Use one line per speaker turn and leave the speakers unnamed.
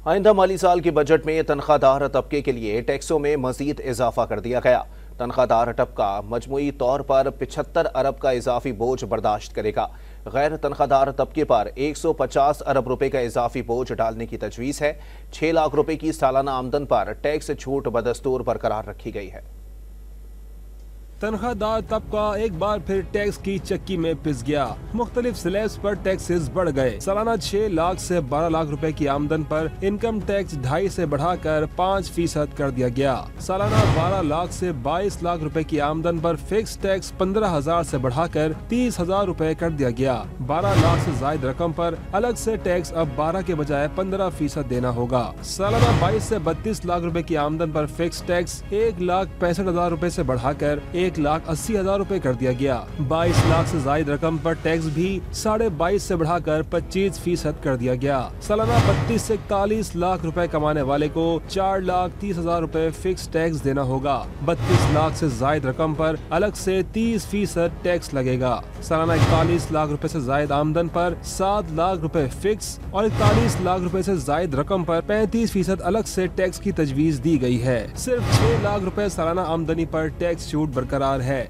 आइंदा माली साल के बजट में तनख्वाहदार तबके के लिए टैक्सों में मजीद इजाफा कर दिया गया। तनख्वाहदार तबका मजमूई तौर पर 75 अरब का इजाफी बोझ बर्दाश्त करेगा। गैर तनख्वाहदार तबके पर 150 अरब रुपए का इजाफी बोझ डालने की तजवीज़ है। 6 लाख रुपए की सालाना आमदन पर टैक्स छूट बदस्तूर बरकरार रखी गई है।
तनख्वाहदार तबका एक बार फिर टैक्स की चक्की में पिस गया। मुख्तलिफ स्लैब्स पर टैक्सेस बढ़ गए। सालाना 6 लाख से 12 लाख रुपए की आमदन पर इनकम टैक्स 2.5 से बढ़ाकर 5% कर दिया गया। सालाना 12 लाख से 22 लाख रुपए की आमदन पर फिक्स टैक्स 15,000 से बढ़ाकर 30,000 रुपए कर दिया गया। 12 लाख से जायद रकम पर अलग से टैक्स अब 12 के बजाय 15% देना होगा। सालाना 22 से 32 लाख रुपए की आमदन पर फिक्स टैक्स 1,65,000 रुपए से बढ़ाकर 1,80,000 रुपए कर दिया गया। 22 लाख से जायद रकम पर टैक्स भी 22.5 से बढ़ाकर 25% कर दिया गया। सालाना 32 से 41 लाख रुपए कमाने वाले को 4,30,000 रुपए फिक्स टैक्स देना होगा। 32 लाख से जायद रकम पर अलग से 30% टैक्स लगेगा। सालाना 41 लाख रुपए से जायद आमदन पर 7 लाख रुपए फिक्स और 41 लाख रुपए से जायद रकम पर 35% अलग से टैक्स की तजवीज दी गई है। सिर्फ 6 लाख रुपए सालाना आमदनी पर टैक्स छूट बरकरार है।